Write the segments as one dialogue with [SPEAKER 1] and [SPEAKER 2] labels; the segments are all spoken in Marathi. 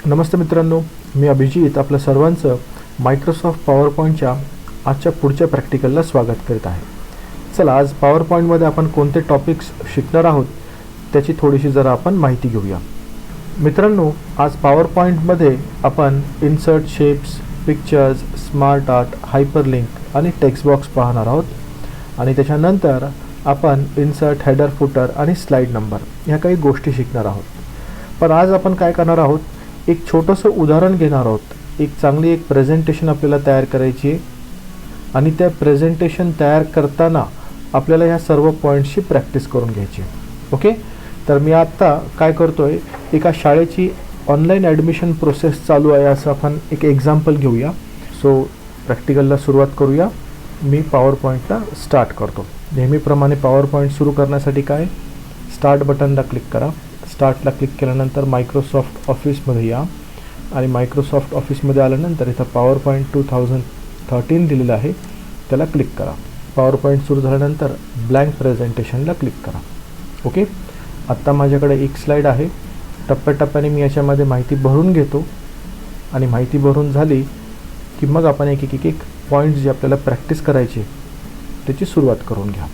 [SPEAKER 1] नमस्ते मित्रांनो, मी अभिजित आपलं सर्वांचं मायक्रोसॉफ्ट पॉवर पॉईंटच्या आजच्या पुढच्या प्रॅक्टिकलला स्वागत करीत आहे. चला, आज पॉवर पॉईंटमध्ये आपण कोणते टॉपिक्स शिकणार आहोत त्याची थोडीशी जरा आपण माहिती घेऊया. मित्रांनो, आज पॉवर पॉईंटमध्ये आपण insert shapes, pictures, smart art, hyperlink आणि टेक्स्ट बॉक्स पाहणार आहोत आणि त्याच्यानंतर आपण इन्सर्ट, हेडर, फुटर आणि स्लाईड नंबर ह्या काही गोष्टी शिकणार आहोत. पण आज आपण काय करणार आहोत, एक छोटंसं उदाहरण घेणार आहोत. एक चांगली प्रेझेंटेशन आपल्याला तयार करायची आहे आणि त्या प्रेझेंटेशन तयार करताना आपल्याला ह्या सर्व पॉईंट्सची प्रॅक्टिस करून घ्यायची. ओके, तर मी आत्ता काय करतोय, एका शाळेची ऑनलाईन ॲडमिशन प्रोसेस चालू आहे असं आपण एक एक्झाम्पल घेऊया. सो प्रॅक्टिकलला सुरुवात करूया. मी पॉवर पॉईंटला स्टार्ट करतो. नेहमीप्रमाणे पॉवर पॉईंट सुरू करण्यासाठी काय, स्टार्ट बटनला क्लिक करा. स्टार्टला क्लिक केल्यानंतर मायक्रोसॉफ्ट ऑफिसमध्ये या आणि मायक्रोसॉफ्ट ऑफिसमध्ये आल्यानंतर इथं पॉवर पॉईंट 2013 दिलेलं आहे, त्याला क्लिक करा. पॉवर पॉईंट सुरू झाल्यानंतर ब्लँक प्रेझेंटेशनला क्लिक करा. ओके, आत्ता माझ्याकडे एक स्लाईड आहे. टप्प्याटप्प्याने मी याच्यामध्ये माहिती भरून घेतो आणि माहिती भरून झाली की मग आपण एक पॉईंट्स जे आपल्याला प्रॅक्टिस करायची त्याची सुरुवात करून घ्या.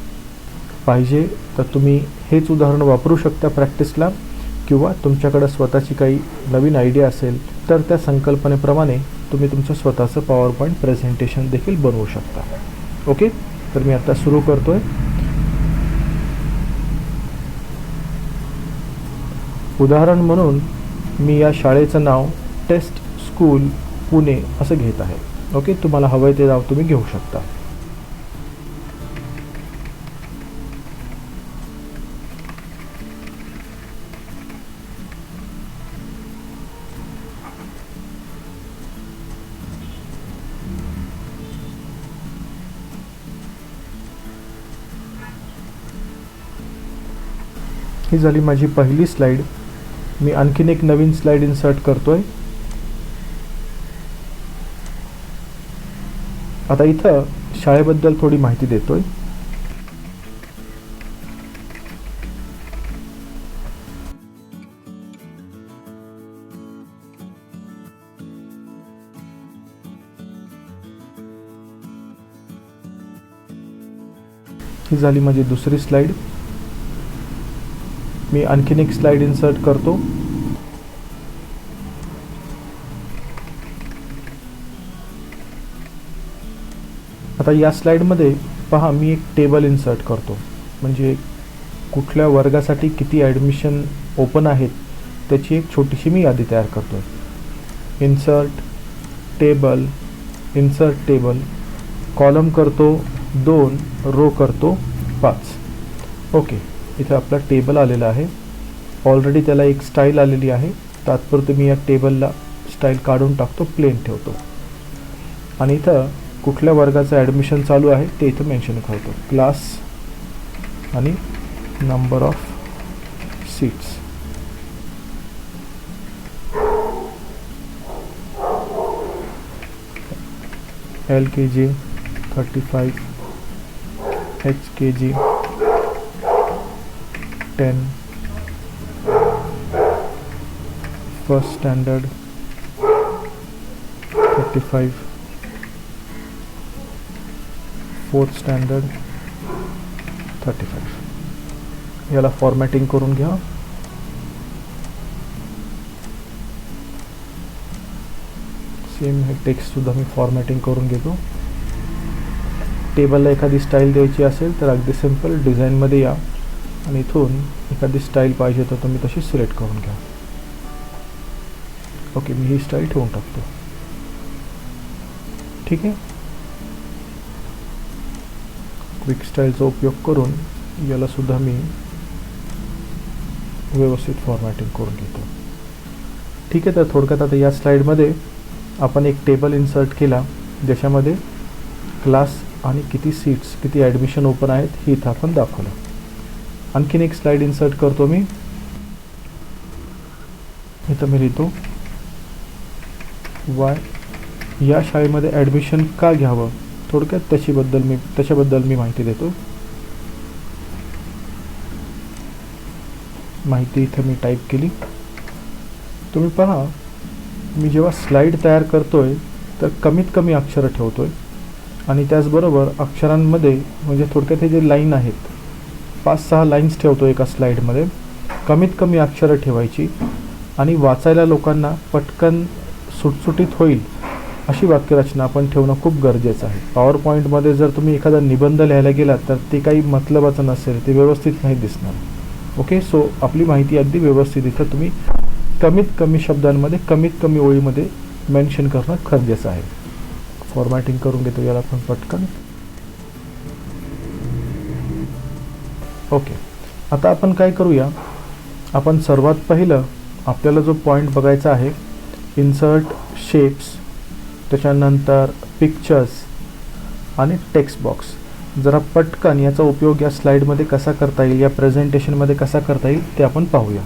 [SPEAKER 1] पाहिजे तर तुम्ही हेच उदाहरण वापरू शकता प्रॅक्टिसला, किंवा तुमच्याकडं स्वतःची काही नवीन आयडिया असेल तर त्या संकल्पनेप्रमाणे तुम्ही तुमचं स्वतःचं पॉवर पॉईंट प्रेझेंटेशन देखील बनवू शकता. ओके, तर मी आता सुरू करतो आहे. उदाहरण म्हणून मी या शाळेचं नाव टेस्ट स्कूल पुणे असं घेत आहे. ओके, तुम्हाला हवं आहे ते नाव तुम्ही घेऊ शकता. ही झाली माझी पहिली स्लाईड. मी आणखीन एक नवीन स्लाईड इन्सर्ट करतोय. आता इथं शाळेबद्दल थोडी माहिती देतोय. ही झाली माझी दुसरी स्लाईड. मी आणखीन एक स्लाईड इन्सर्ट करतो. आता या स्लाईडमध्ये पहा, मी एक टेबल इन्सर्ट करतो. म्हणजे कुठल्या वर्गासाठी किती ॲडमिशन ओपन आहेत त्याची एक छोटीशी मी यादी तयार करतो. Insert table, insert table, column करतो 2, रो करतो 5. ओके, इथं आपला टेबल आलेला आहे. ऑलरेडी त्याला एक स्टाईल आलेली आहे. तात्पुरते मी या टेबलला स्टाईल काढून टाकतो, प्लेन ठेवतो आणि इथं कुठल्या वर्गाचं ॲडमिशन चालू आहे ते इथं मेन्शन करतो. क्लास आणि number of seats. LKG 35, HKG 10, first standard 35, fourth standard 35. याला फॉर्मॅटिंग करून घ्या. सेम हे टेक्स्टसुद्धा मी फॉर्मॅटिंग करून घेतो. टेबलला एखादी स्टाईल द्यायची असेल तर अगदी सिम्पल डिझाईनमध्ये या आणि इथून एखादी स्टाईल पाहिजे तर तुम्ही तशी सिलेक्ट करून घ्या. ओके, मी ही स्टाईल ठेवून टाकतो. ठीक आहे, क्विक स्टाईलचा उपयोग करून याला सुद्धा मी व्यवस्थित फॉर्मॅटिंग करून घेतो. ठीक आहे, तर थोडक्यात आता या स्लाईडमध्ये आपण एक टेबल इन्सर्ट केला ज्याच्यामध्ये क्लास आणि किती सीट्स, किती ॲडमिशन ओपन आहेत हे इथं आपण दाखवलं. आणखीन एक स्लाईड इन्सर्ट करतो मी. इथं मी लिहितो वाय या शाळेमध्ये ॲडमिशन का घ्यावं, थोडक्यात त्याच्याबद्दल मी माहिती देतो. माहिती इथं मी टाईप केली. तुम्ही पहा मी जेव्हा स्लाईड तयार करतोय तर कमीत कमी अक्षरं ठेवतोय आणि त्याचबरोबर अक्षरांमध्ये म्हणजे थोडक्यात हे जे लाईन आहेत 5-6 लाईन्स ठेवतो एका स्लाईडमध्ये, कमीत कमी अक्षरं ठेवायची आणि वाचायला लोकांना पटकन सुटसुटीत होईल अशी वाक्यरचना आपण ठेवणं खूप गरजेचं आहे. पॉवर पॉईंटमध्ये जर तुम्ही एखादा निबंध लिहायला गेलात तर ते काही मतलबाचं नसेल, ते व्यवस्थित नाही दिसणार. ओके, सो आपली माहिती अगदी व्यवस्थित इथं तुम्ही कमीत कमी शब्दांमध्ये कमीत कमी ओळीमध्ये मेन्शन करणं गरजेचं आहे. फॉर्मॅटिंग करून घेतो याला आपण पटकन. ओके, आता आपण काय करूया, आपण सर्वात पहिलं आपल्याला जो पॉईंट बघायचा आहे इन्सर्ट शेप्स, त्याच्यानंतर पिक्चर्स आणि टेक्स्ट बॉक्स. जरा पटकन याचा उपयोग या स्लाईडमध्ये कसा करता येईल, या प्रेझेंटेशनमध्ये कसा करता येईल ते आपण पाहूया.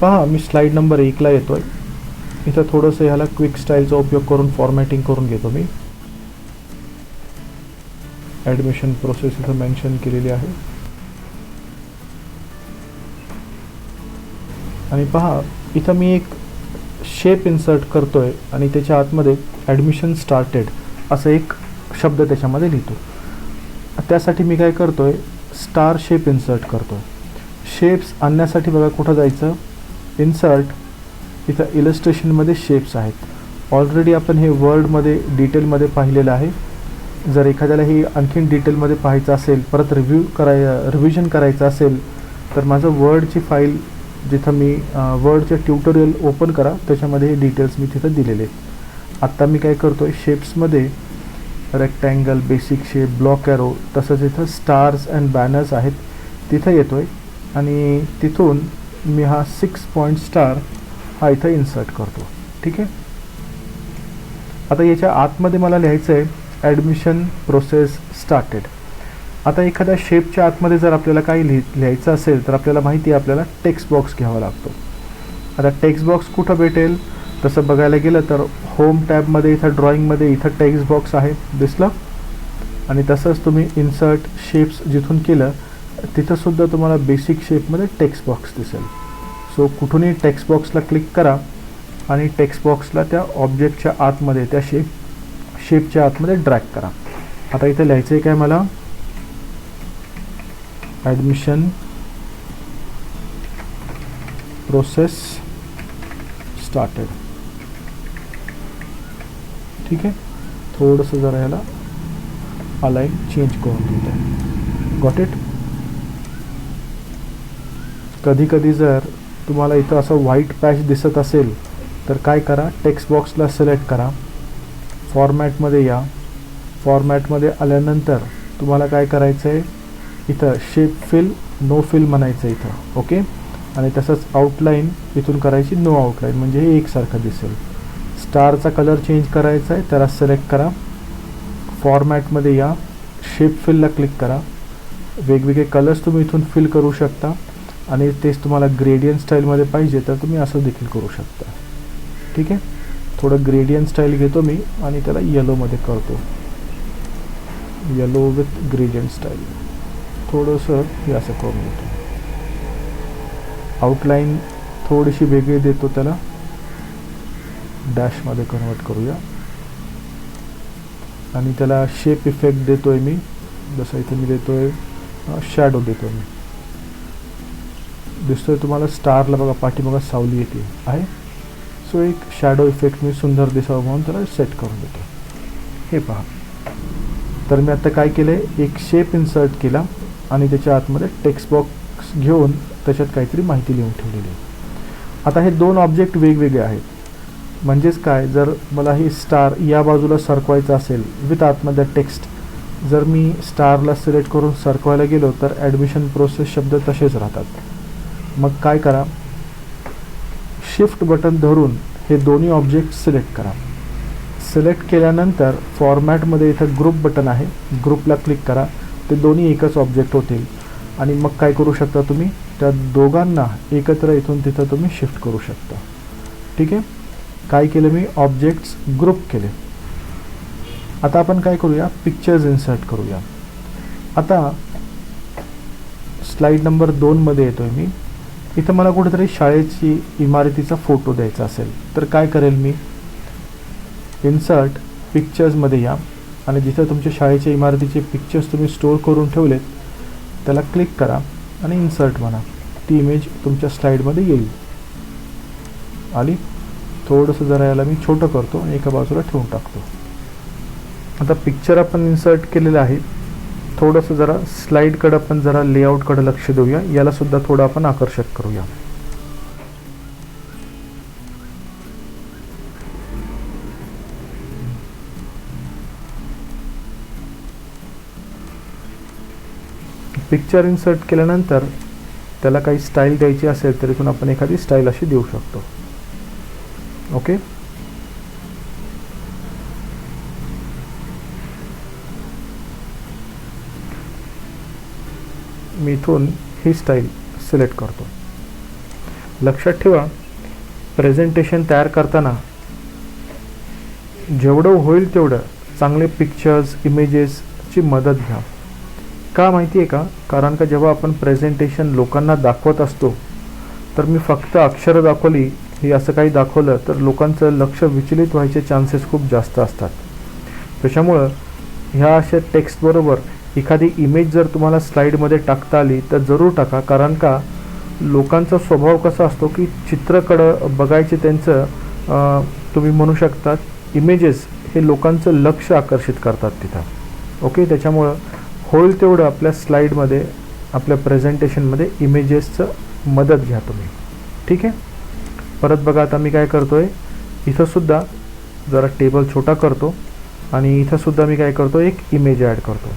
[SPEAKER 1] पहा, मी स्लाईड नंबर 1ला येतोय. इथं थोडंसं ह्याला क्विक स्टाईलचा उपयोग करून फॉर्मॅटिंग करून घेतो मी. ॲडमिशन प्रोसेस इथं मेन्शन केलेली आहे आणि पहा इथं मी एक शेप इन्सर्ट करतोय आणि त्याच्या आतमध्ये ॲडमिशन स्टार्टेड असं एक शब्द त्याच्यामध्ये लिहितो. त्यासाठी मी काय करतोय, स्टार शेप इन्सर्ट करतोय. शेप्स आणण्यासाठी बघा कुठं जायचं, इन्सर्ट, इथं इलस्ट्रेशनमध्ये शेप्स आहेत. ऑलरेडी आपण हे वर्डमध्ये डिटेलमध्ये पाहिलेलं आहे. जर एखाद्याला ही आणखीन डिटेलमध्ये पाहायचं असेल, परत रिव्हिजन करायचं असेल तर माझं वर्डची फाईल जिथं मी वर्डचे ट्युटोरियल ओपन करा, त्याच्यामध्ये हे डिटेल्स मी तिथं दिलेले आहेत. आत्ता मी काय करतो आहे, शेप्समध्ये rectangle, basic shape, block arrow, तसंच इथं स्टार्स अँड बॅनर्स आहेत तिथं येतो आहे आणि तिथून मी हा 6 पॉईंट स्टार हा इथं इन्सर्ट करतो. ठीक आहे. आता याच्या आतमध्ये मला लिहायचं आहे ॲडमिशन प्रोसेस स्टार्टेड. आता एखाद्या शेपच्या आतमध्ये जर आपल्याला काही लिहायचं असेल तर आपल्याला माहिती आहे आपल्याला टेक्स्ट बॉक्स घ्यावा लागतो. आता टेक्स्ट बॉक्स कुठं भेटेल तसं बघायला गेलं तर होम टॅबमध्ये इथं ड्रॉइंगमध्ये इथं टेक्स्ट बॉक्स आहे, दिसलं. आणि तसंच तुम्ही इन्सर्ट शेप्स जिथून केलं तिथंसुद्धा तुम्हाला बेसिक शेपमध्ये टेक्स्ट बॉक्स दिसेल. सो कुठूनही टेक्स्ट बॉक्सला क्लिक करा आणि टेक्स्ट बॉक्सला त्या ऑब्जेक्टच्या आतमध्ये त्या शेपच्या आतमध्ये ड्रॅग करा. आता इथं लिहायचं आहे काय मला, ॲडमिशन प्रोसेस स्टार्टेड. ठीक आहे. थोडंसं जरा ह्याला अलाइन चेंज करून देत आहे. Got it. कधी कधी जर तुम्हाला इथं असं व्हाईट पॅच दिसत असेल तर काय करा, टेक्स्ट बॉक्सला सिलेक्ट करा, फॉर्मॅटमध्ये या. फॉर्मॅटमध्ये आल्यानंतर तुम्हाला काय करायचं आहे, इथं शेप फिल, नो फिल म्हणायचं इथं. ओके. आणि तसंच आउटलाईन इथून करायची नो आउटलाईन, म्हणजे हे एकसारखं दिसेल. स्टारचा कलर चेंज करायचा आहे, त्याला सिलेक्ट करा, फॉर्मॅटमध्ये या, शेप फिलला क्लिक करा. वेगवेगळे कलर्स तुम्ही इथून फिल करू शकता आणि तेच तुम्हाला ग्रेडियंट स्टाईलमध्ये पाहिजे तर तुम्ही असं देखील करू शकता. ठीक आहे. थोडं ग्रेडियंट स्टाईल घेतो मी आणि त्याला येलोमध्ये करतो, येलो विथ ग्रेडियंट स्टाईल. थोडंसं हे असं करून घेतो. आउटलाईन थोडीशी वेगळी देतो, त्याला डॅशमध्ये कन्वर्ट करूया आणि त्याला शेप इफेक्ट देतो आहे मी. जसं इथे मी देतो आहे शॅडो देतो मी. दिसतोय तुम्हाला स्टारला बघा पाठीमागं सावली येते आहे. सो एक शॅडो इफेक्ट मी सुंदर दिसावं म्हणून त्याला सेट करून देतो. हे पहा. तर मी आता काय केलं आहे, एक शेप इन्सर्ट केला आणि त्याच्या आतमध्ये टेक्स्ट बॉक्स घेऊन त्याच्यात काहीतरी माहिती लिहून ठेवलेली आहे. आता हे 2 ऑब्जेक्ट वेगवेगळे आहेत. म्हणजेच काय, जर मला ही स्टार या बाजूला सरकवायचं असेल विथ आतमध्ये टेक्स्ट, जर मी स्टारला सिलेक्ट करून सरकवायला गेलो तर ॲडमिशन प्रोसेस शब्द तसेच राहतात. मग काय करा, शिफ्ट बटन धरून हे दोन्ही ऑब्जेक्ट सिलेक्ट करा. सिलेक्ट केल्यानंतर फॉर्मॅटमध्ये इथं ग्रुप बटन आहे, ग्रुपला क्लिक करा. ते दोन्ही एकच ऑब्जेक्ट होतील आणि मग काय करू शकता तुम्ही, त्या दोघांना एकत्र इथून तिथं तुम्ही शिफ्ट करू शकता. ठीक आहे. काय केलं मी, ऑब्जेक्ट्स ग्रुप केले. आता आपण काय करूया, पिक्चर्स इन्सर्ट करूया. आता स्लाईड नंबर 2 मध्ये येतोय मी. इथं मला कुठेतरी शाळेची इमारतीचा फोटो द्यायचा असेल तर काय करेल मी, इन्सर्ट पिक्चर्समध्ये या आणि जिथं तुमच्या शाळेच्या इमारतीचे पिक्चर्स तुम्ही स्टोअर करून ठेवलेत त्याला क्लिक करा आणि इन्सर्ट म्हणा. ती इमेज तुमच्या स्लाईडमध्ये येईल. आली. थोडंसं जरा याला मी छोटं करतो आणि एका बाजूला ठेवून टाकतो. आता पिक्चर आपण इन्सर्ट केलेलं आहे. थोडंसं जरा स्लाईडकडं पण जरा लेआउटकडं लक्ष देऊया. याला सुद्धा थोडं आपण आकर्षक करूया. पिक्चर इन्सर्ट केल्यानंतर त्याला काही स्टाईल द्यायची असेल तर इथून आपण एखादी स्टाईल अशी देऊ शकतो. ओके. मी इथून ही स्टाईल सिलेक्ट करतो. लक्षात ठेवा, प्रेझेंटेशन तयार करताना जेवढं होईल तेवढं चांगले पिक्चर्स इमेजेसची मदत घ्या. का माहिती आहे का, कारण का जेव्हा आपण प्रेझेंटेशन लोकांना दाखवत असतो तर मी फक्त अक्षरं दाखवली हे असं काही दाखवलं तर लोकांचं लक्ष विचलित व्हायचे चान्सेस खूप जास्त असतात. त्याच्यामुळं ह्या अशा टेक्स्टबरोबर एखादी इमेज जर तुम्हाला स्लाईडमध्ये टाकता आली तर जरूर टाका. कारण का लोकांचा स्वभाव कसा असतो की चित्राकडं बघायचे त्यांचं तुम्ही म्हणू शकतात इमेजेस हे लोकांचं लक्ष आकर्षित करतात तिथं. ओके. त्याच्यामुळं होईल तेवढं आपल्या स्लाईडमध्ये आपल्या प्रेझेंटेशनमध्ये इमेजेसचं मदत घ्या तुम्ही. ठीक आहे. परत बघा आता मी काय करतो आहे, इथंसुद्धा जरा टेबल छोटा करतो आणि इथंसुद्धा मी काय करतो, एक इमेज ॲड करतो.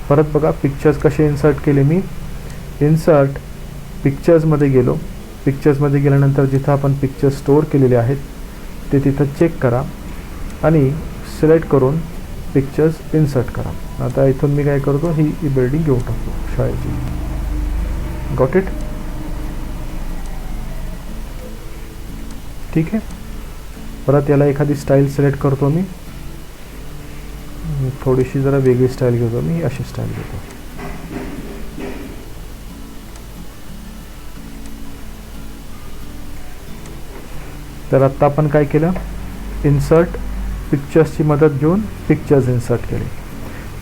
[SPEAKER 1] परत बघा पिक्चर्स कसे इन्सर्ट केले मी, इन्सर्ट पिक्चर्समध्ये गेलो. पिक्चर्समध्ये गेल्यानंतर जिथं आपण पिक्चर्स स्टोअर केलेले आहेत ते तिथं चेक करा आणि सिलेक्ट करून पिक्चर्स इन्सर्ट करा. आता इथून मी काय करतो, ही बिल्डिंग घेऊन टाकतो शाळेची. Got it. ठीक आहे. परत याला एखादी स्टाईल सिलेक्ट करतो मी. थोडीशी जरा वेगळी स्टाईल घेतो मी, अशी स्टाईल घेतो. तर आत्ता आपण काय केलं, इन्सर्ट पिक्चर्सची मदत घेऊन पिक्चर्स इन्सर्ट केले.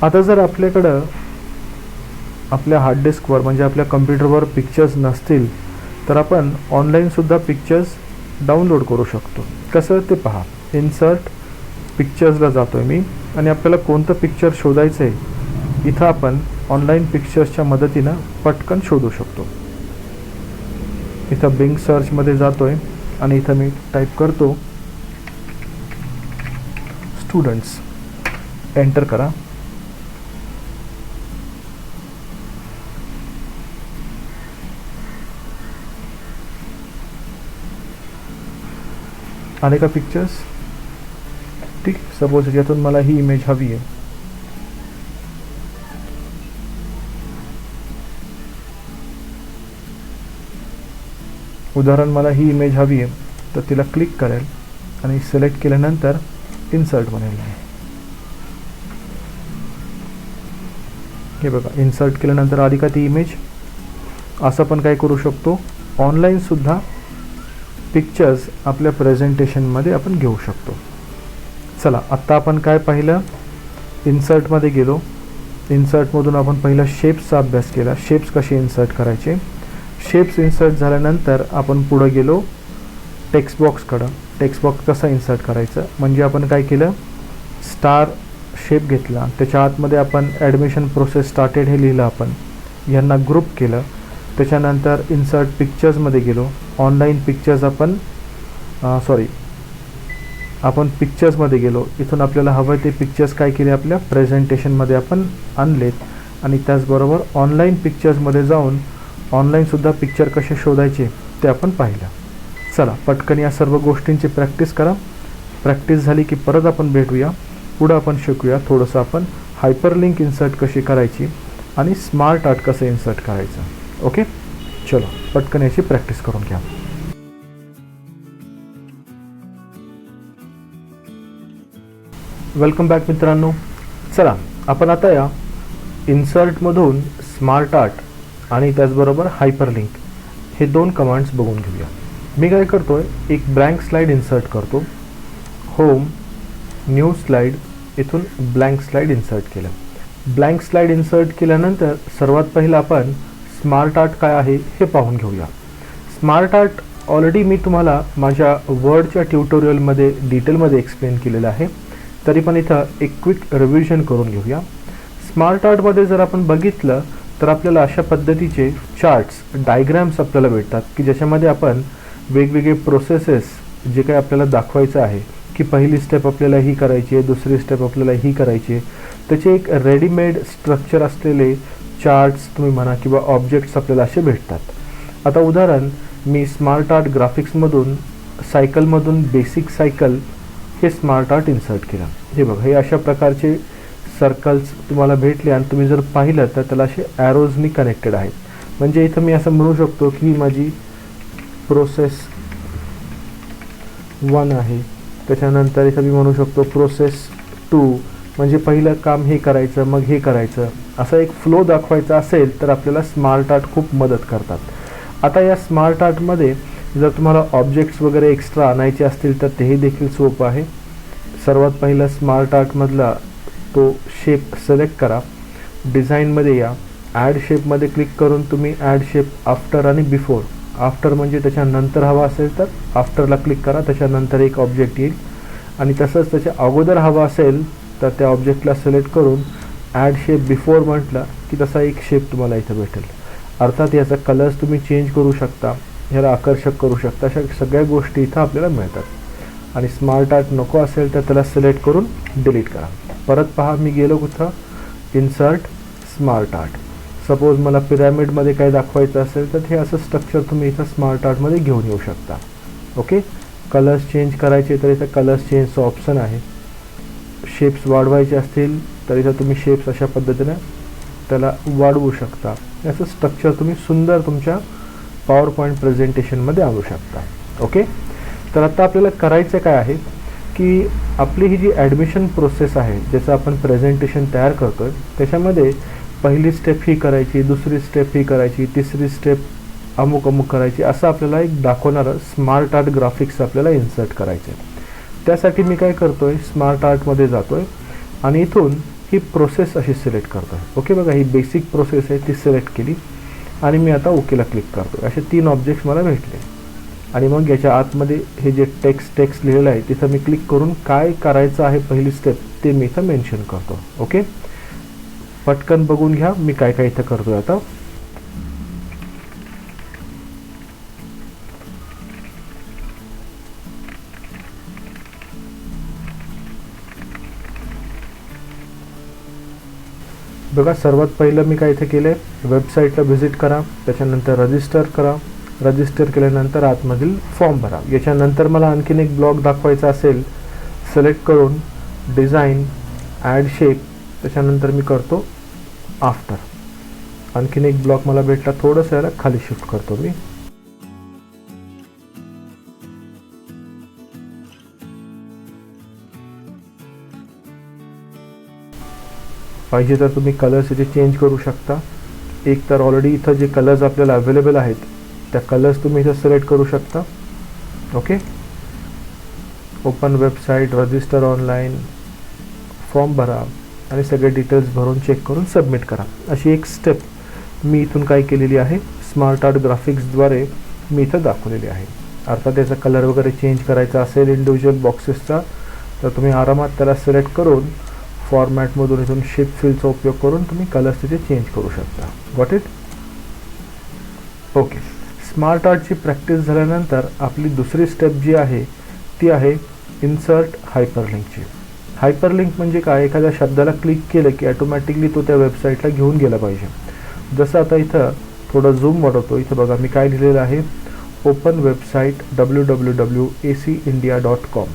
[SPEAKER 1] आता जर आपल्याकडं आपल्या हार्ड डिस्कवर म्हणजे आपल्या कम्प्युटरवर पिक्चर्स नसतील तर आपण ऑनलाईनसुद्धा पिक्चर्स डाउनलोड करू शकतो. कसं ते पहा. इन्सर्ट पिक्चर्सला जातो आहे मी आणि आपल्याला कोणतं पिक्चर शोधायचं आहे इथं आपण ऑनलाईन पिक्चर्सच्या मदतीनं पटकन शोधू शकतो. इथं बिंग सर्चमध्ये जातो आहे आणि इथं मी टाईप करतो स्टुडंट्स. एंटर करा. आले का पिक्चर्स. ठीक. सपोज याच्यातून मला ही इमेज हवी आहे. उदाहरण मला ही इमेज हवी आहे तर तिला क्लिक करेल आणि सिलेक्ट केल्यानंतर इन्सर्ट बनेल. हे बघा इन्सर्ट केल्यानंतर आली का ती इमेज. असं पण काय करू शकतो, ऑनलाईनसुद्धा पिक्चर्स आपल्या प्रेझेंटेशनमध्ये आपण घेऊ शकतो. चला आत्ता आपण काय पाहिलं, इन्सर्टमध्ये गेलो. इन्सर्टमधून आपण पहिला शेप्सचा अभ्यास केला, शेप्स कसे इन्सर्ट करायचे. शेप्स इन्सर्ट झाल्यानंतर आपण पुढं गेलो टेक्स्ट बॉक्सकडं. टेक्स्ट बॉक्स कसा इन्सर्ट करायचं म्हणजे आपण काय केलं, स्टार शेप घेतला, त्याच्या आतमध्ये आपण ॲडमिशन प्रोसेस स्टार्टेड हे लिहिलं, आपण यांना ग्रुप केलं. त्याच्यानंतर इन्सर्ट पिक्चर्समध्ये गेलो. ऑनलाईन पिक्चर्स आपण पिक्चर्समध्ये गेलो. इथून आपल्याला हवं ते पिक्चर्स काय केले, आपल्या प्रेझेंटेशनमध्ये आपण आणलेत आणि त्याचबरोबर ऑनलाईन पिक्चर्समध्ये जाऊन ऑनलाईनसुद्धा पिक्चर कसे शोधायचे ते आपण पाहिलं. चला पटकन या सर्व गोष्टींची प्रॅक्टिस करा. प्रॅक्टिस झाली की परत आपण भेटूया. पुढं आपण शिकूया थोडंसं आपण हायपरलिंक इन्सर्ट कशी करायची आणि स्मार्ट आर्ट कसं इन्सर्ट करायचं. ओके. चलो पटकन याची प्रॅक्टिस करून घ्या. वेलकम बॅक मित्रांनो. चला आपण आता या इन्सर्टमधून स्मार्ट आर्ट आणि त्याचबरोबर हायपरलिंक हे दोन कमांड्स बघून घेऊया. मी काय करतोय, एक ब्लँक स्लाइड इन्सर्ट करतो. होम, न्यू स्लाइड, इथून ब्लँक स्लाइड इन्सर्ट केलं. ब्लँक स्लाइड इन्सर्ट केल्यानंतर सर्वात पहिलं आपण स्मार्ट आर्ट काय आहे हे पाहून घेऊया. स्मार्ट आर्ट ऑलरेडी मी तुम्हाला माझ्या वर्डच्या ट्युटोरियलमध्ये डिटेलमध्ये एक्सप्लेन केलेलं आहे, तरी पण इथं एक क्विक रिव्हिजन करून घेऊया. स्मार्ट आर्टमध्ये जर आपण बघितलं तर आपल्याला अशा पद्धतीचे चार्ट्स, डायग्रॅम्स आपल्याला भेटतात की ज्याच्यामध्ये आपण वेगवेगळे प्रोसेसेस जे काही आपल्याला दाखवायचं आहे की पहिली स्टेप आपल्याला ही करायची आहे, दुसरी स्टेप आपल्याला ही करायची आहे, त्याचे एक रेडीमेड स्ट्रक्चर असलेले चार्ट्स तुम्ही म्हणा किंवा ऑब्जेक्ट्स आपल्याला असे भेटतात. आता उदाहरण, मी स्मार्ट आर्ट ग्राफिक्समधून सायकलमधून बेसिक सायकल हे स्मार्ट आर्ट इन्सर्ट केलं. हे बघा, हे अशा प्रकारचे सर्कल्स तुम्हाला भेटले आणि तुम्ही जर पाहिलं तर त्याला असे ॲरोजनी कनेक्टेड आहेत. म्हणजे इथं मी असं म्हणू शकतो की ही माझी प्रोसेस 1 आहे, त्याच्यानंतर इथं मी म्हणू शकतो प्रोसेस 2, म्हणजे पहिलं काम हे करायचं मग हे करायचं, असा एक फ्लो दाखवायचा असेल तर आपल्याला स्मार्ट आर्ट खूप मदत करतात. आता या स्मार्ट आर्टमध्ये जर तुम्हाला ऑब्जेक्ट्स वगैरे एक्स्ट्रा आणायचे असतील तर तेही देखील सोपं आहे. सर्वात पहिलं स्मार्ट आर्टमधला तो शेप सिलेक्ट करा. डिझाईनमध्ये या, ॲड शेपमध्ये क्लिक करून तुम्ही ॲड शेप आफ्टर आणि बिफोर, आफ्टर म्हणजे त्याच्यानंतर हवा असेल तर आफ्टरला क्लिक करा, त्याच्यानंतर एक ऑब्जेक्ट येईल. आणि तसंच त्याच्या अगोदर हवा असेल तर त्या ऑब्जेक्टला सिलेक्ट करून ॲड शेप बिफोर म्हटलं की तसा एक शेप तुम्हाला इथं भेटेल. अर्थात याचा कलर्स तुम्ही चेंज करू शकता, ह्याला आकर्षक करू शकता, अशा सगळ्या गोष्टी इथं आपल्याला मिळतात. आणि स्मार्ट आर्ट नको असेल तर त्याला सिलेक्ट करून डिलीट करा. परत पहा, मी गेलो कुठं, इन्सर्ट स्मार्ट आर्ट. सपोज मला पिरॅमिडमध्ये काय दाखवायचं असेल तर हे असं स्ट्रक्चर तुम्ही इथं स्मार्ट आर्टमध्ये घेऊन येऊ शकता. ओके, कलर्स चेंज करायचे तर इथं कलर्स चेंजचं ऑप्शन आहे. शेप्स वाढवायचे असतील तर इथं तुम्ही शेप्स अशा पद्धतीने त्याला वाढवू शकता. असं स्ट्रक्चर तुम्ही सुंदर तुमच्या पॉवर पॉईंट प्रेझेंटेशनमध्ये आणू शकता. ओके, तर आता आपल्याला करायचं काय आहे की आपली ही जी ॲडमिशन प्रोसेस आहे, ज्याचं आपण प्रेझेंटेशन तयार करतो आहे, त्याच्यामध्ये पहिली स्टेप ही करायची, दुसरी स्टेप ही करायची, तिसरी स्टेप अमुक अमुक करायची, असं आपल्याला एक दाखवणारं स्मार्ट आर्ट ग्राफिक्स आपल्याला इन्सर्ट करायचं आहे. त्यासाठी मी काय करतो आहे, स्मार्ट आर्टमध्ये जातो आहे आणि इथून ही प्रोसेस अशी सिलेक्ट करतो आहे. ओके, बघा ही बेसिक प्रोसेस आहे ती सिलेक्ट केली आणि मी आता ओकेला क्लिक करतो. असे 3 ऑब्जेक्ट्स मला भेटले आणि मग याच्या आतमध्ये हे जे टेक्स्ट लिहिलेलं आहे तिथं मी क्लिक करून काय करायचं आहे पहिली स्टेप ते मी इथं मेन्शन करतो. ओके, पटकन बघून घ्या मी काय काय इथं करतोय. आता बघा, सर्वात पहिलं मी काय इथे केलं आहे, वेबसाईटला व्हिजिट करा, त्याच्यानंतर रजिस्टर करा. रजिस्टर केल्यानंतर आतमधील फॉर्म भरा. याच्यानंतर मला आणखीन एक ब्लॉक दाखवायचा असेल, सिलेक्ट करून डिझाईन, ॲड शेप, त्याच्यानंतर मी करतो आफ्टर. आणखीन एक ब्लॉक मला भेटला, थोडंसं याला खाली शिफ्ट करतो मी. पाहिजे तर तुम्ही कलर्स इथे चेंज करू शकता. एक तर ऑलरेडी इथं जे कलर्स आपल्याला अवेलेबल आहेत त्या कलर्स तुम्ही इथं सिलेक्ट करू शकता. Okay, open website, register online, form भरा आणि सगळे डिटेल्स भरून चेक करून सबमिट करा. अशी एक स्टेप मी इथून काय केलेली आहे, स्मार्ट आर्ट ग्राफिक्सद्वारे मी इथं दाखवलेली आहे. अर्थात त्याचा कलर वगैरे चेंज करायचा असेल इंडिव्हिज्युअल बॉक्सेसचा तर तुम्ही आरामात त्याला सिलेक्ट करून फॉर्मॅटमधून इथून शेप फिलचा उपयोग करून तुम्ही कलर्स तिथे चेंज करू शकता. Got it? ओके, स्मार्ट आर्टची प्रॅक्टिस झाल्यानंतर आपली दुसरी स्टेप जी आहे ती आहे इन्सर्ट हायपरलिंकची. हायपरलिंक म्हणजे काय, एखाद्या शब्दाला क्लिक केलं की ॲटोमॅटिकली तो त्या वेबसाईटला घेऊन गेला पाहिजे. जसं आता इथं थोडं झूम वाढवतो, इथं बघा मी काय लिहिलेलं आहे, ओपन वेबसाईट www.acindia.com.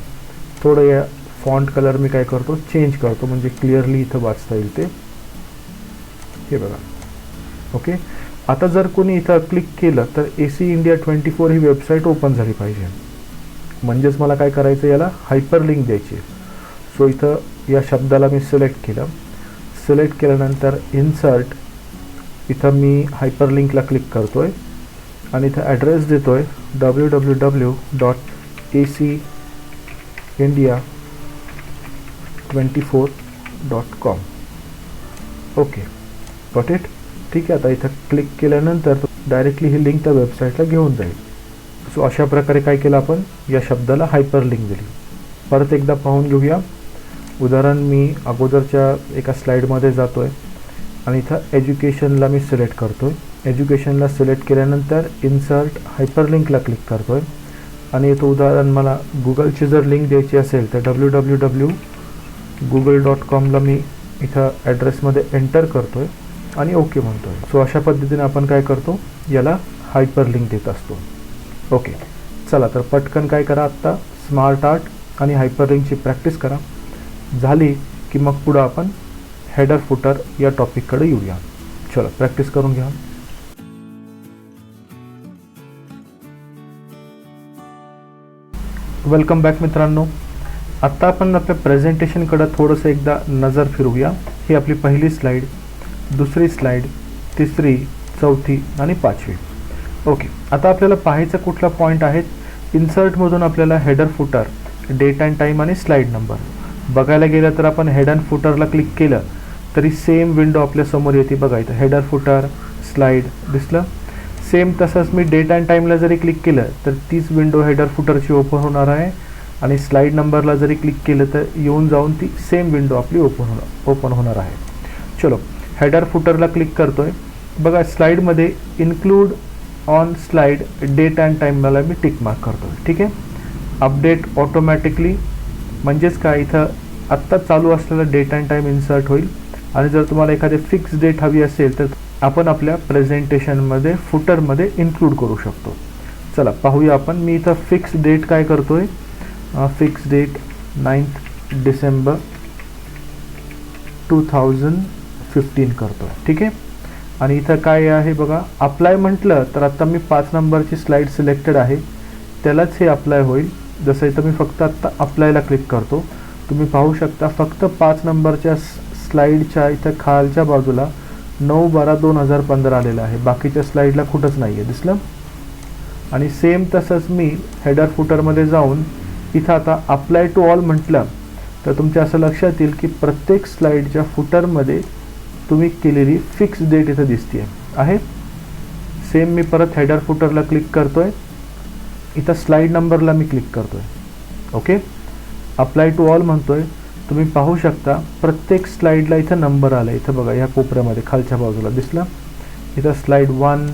[SPEAKER 1] थोडं या फॉन्ट कलर मी काय करतो, चेंज करतो म्हणजे क्लिअरली इथं वाचता येईल ते. हे बघा. ओके, आता जर कोणी इथं क्लिक केलं तर AC India 24 ही वेबसाईट ओपन झाली पाहिजे. म्हणजेच मला काय करायचं, याला हायपरलिंक द्यायची. सो इथं या शब्दाला मी सिलेक्ट केलं. सिलेक्ट केल्यानंतर इन्सर्ट, इथं मी हायपरलिंकला क्लिक करतो आहे आणि इथं ॲड्रेस देतो आहे www.acindia24.com. Okay, got it. ठीक आहे, आता इथं क्लिक केल्यानंतर डायरेक्टली ही लिंक त्या वेबसाईटला घेऊन जाईल. सो अशा प्रकारे काय केलं आपण, या शब्दाला हायपर लिंक दिली. परत एकदा पाहून घेऊया उदाहरण. मी अगोदरच्या एका स्लाईडमध्ये जातो आहे आणि इथं एज्युकेशनला मी सिलेक्ट करतो आहे. एज्युकेशनला सिलेक्ट केल्यानंतर इन्सर्ट हायपरलिंकला क्लिक करतो आहे आणि इथं उदाहरण मला गुगलची जर लिंक द्यायची असेल तर www.google.comला मी इथं ॲड्रेसमध्ये एंटर करतो आहे आणि ओके म्हणतो आहे. सो अशा पद्धतीने आपण काय करतो, याला हायपरलिंक देत असतो. ओके, चला तर पटकन काय करा, आत्ता स्मार्ट आर्ट आणि हायपरलिंकची प्रॅक्टिस करा. झाली की मग पुढं आपण हेडर फुटर या टॉपिककडे येऊया. चला प्रॅक्टिस करून घ्या. वेलकम बॅक मित्रांनो. आत्ता आपण आपल्या प्रेझेंटेशनकडे थोडंसं एकदा नजर फिरवूया. ही आपली पहिली स्लाईड, दुसरी स्लाईड, तिसरी, चौथी आणि पाचवी. ओके, आता आपल्याला पाहायचं कुठला पॉईंट आहेत. इन्सर्टमधून आपल्याला header footer, date and time आणि स्लाईड नंबर बघायला गेलं तर आपण हेड अँड फुटरला क्लिक केलं तरी सेम विंडो आपल्यासमोर येते. बघा इथं हेडर फुटर, स्लाईड दिसलं. सेम तसंच मी डेट अँड टाईमला जरी क्लिक केलं तर तीच विंडो हेडर फुटरची ओपन होणार आहे आणि स्लाईड नंबरला जरी क्लिक केलं तर येऊन जाऊन ती सेम विंडो आपली ओपन होणार आहे. चलो हेडर फुटरला क्लिक करतो आहे. बघा स्लाईडमध्ये include on slide date and टाईमला मी टिक मार्क करतो आहे. ठीक आहे, अपडेट ऑटोमॅटिकली म्हणजेच काय, इथं आत्ता चालू असलेला डेट अँड टाईम इन्सर्ट होईल आणि जर तुम्हाला एखादी फिक्स डेट हवी असेल तर आपण आपल्या प्रेझेंटेशनमध्ये फुटरमध्ये इन्क्लूड करू शकतो. चला पाहूया आपण. मी इथं फिक्स डेट काय करतो आहे, फिक्स डेट 9 डिसेंबर 2015 करतो आहे. ठीक आहे, आणि इथं काय आहे बघा, अप्लाय म्हटलं तर आता मी 5 नंबरची स्लाईड सिलेक्टेड आहे त्यालाच हे अप्लाय होईल. जसं इथं मी फक्त आत्ता अप्लायला क्लिक करतो. तुम्ही पाहू शकता फक्त 5 नंबरच्या स्लाईडच्या इथं खालच्या बाजूला 9/12/2015 आलेलं आहे, बाकीच्या स्लाईडला कुठंच नाही आहे. दिसलं. आणि सेम तसंच मी हेडर फुटरमध्ये जाऊन इथं आता अप्लाय टू ऑल म्हटलं तर तुमच्या असं लक्षात येईल की प्रत्येक स्लाईडच्या फुटरमध्ये तुम्ही केलेली फिक्स डेट इथं दिसते आहे. सेम मी परत हेडर फुटरला क्लिक करतो आहे, इथं स्लाईड नंबरला मी क्लिक करतो आहे. ओके, अप्लाय टू ऑल म्हणतो आहे. तुम्ही पाहू शकता प्रत्येक स्लाईडला इथं नंबर आला आहे. इथं बघा ह्या कोपऱ्यामध्ये खालच्या बाजूला दिसला. इथं स्लाईड 1,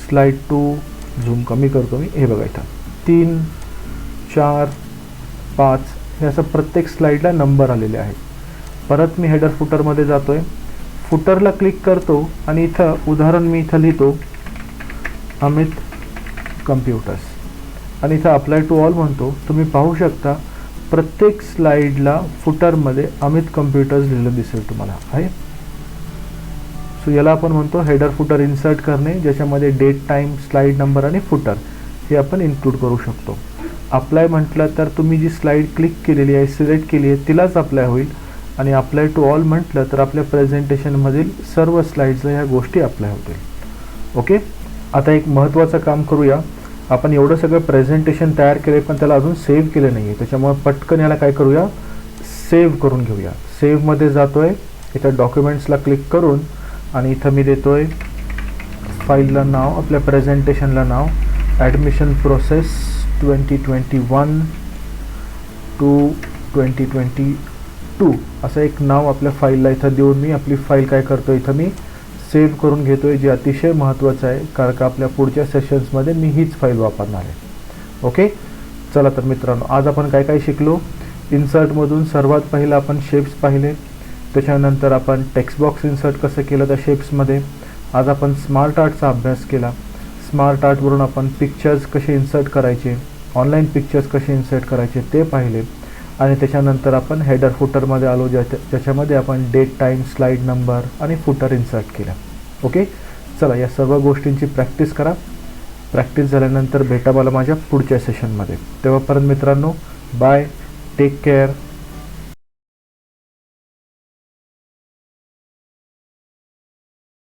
[SPEAKER 1] स्लाईड 2, झूम कमी करतो मी, हे बघा इथं 3, 4, 5 हे असं प्रत्येक स्लाईडला नंबर आलेले आहेत. परत मी हेडर फुटरमध्ये जातो आहे, फुटरला क्लिक करतो आणि इथं उदाहरण मी इथं लिहितो अमित कम्प्युटर्स आणि इथं अप्लाय टू ऑल म्हणतो. तुम्ही पाहू शकता प्रत्येक स्लाईडला फुटरमध्ये अमित कम्प्युटर्स लिहिलं दिसेल तुम्हाला आहे. सो याला आपण म्हणतो हेडर फुटर इन्सर्ट करणे, ज्याच्यामध्ये डेट, टाईम, स्लाईड नंबर आणि फुटर हे आपण इन्क्लूड करू शकतो. अप्लाय म्हटलं तर तुम्ही जी स्लाईड क्लिक केलेली आहे, सिलेक्ट केली आहे तिलाच अप्लाय होईल आणि अप्लाय टू ऑल म्हटलं तर आपल्या प्रेझेंटेशनमधील सर्व स्लाईड्सला ह्या गोष्टी अप्लाय होतील. ओके, आता एक महत्त्वाचं काम करूया. आपण एवढं सगळं प्रेझेंटेशन तयार केले पण त्याला अजून सेव्ह केलं नाही आहे, त्याच्यामुळे पटकन याला काय करूया, सेव्ह करून घेऊया. सेव्हमध्ये जातो आहे, इथं डॉक्युमेंट्सला क्लिक करून आणि इथं मी देतो आहे फाईलला नाव, आपल्या प्रेझेंटेशनला नाव ॲडमिशन प्रोसेस 2021 to 2022 असं एक नाव आपल्या फाईलला इथं देऊन मी आपली फाईल काय करतो, इथं मी सेव्ह करून घेतो आहे, जे अतिशय महत्त्वाचं आहे कारण का आपल्या पुढच्या सेशन्समध्ये मी हीच फाईल वापरणार आहे. ओके, चला तर मित्रांनो आज आपण काय काय शिकलो. इन्सर्टमधून सर्वात पहिलं आपण शेप्स पाहिले, त्याच्यानंतर आपण टेक्स्ट बॉक्स इन्सर्ट कसं केलं त्या शेप्समध्ये. आज आपण स्मार्ट आर्टचा अभ्यास केला. स्मार्ट आर्टवरून आपण पिक्चर्स कसे इन्सर्ट करायचे, ऑनलाईन पिक्चर्स कसे इन्सर्ट करायचे ते पाहिले आणि त्याच्यानंतर आपण हेडर फुटरमध्ये आलो, ज्याच्यामध्ये आपण डेट, टाईम, स्लाईड नंबर आणि फुटर इन्सर्ट केला. ओके, चला या सर्व गोष्टींची प्रॅक्टिस करा. प्रॅक्टिस झाल्यानंतर भेटा मला माझ्या पुढच्या सेशनमध्ये. तेव्हापर्यंत मित्रांनो बाय, टेक केअर.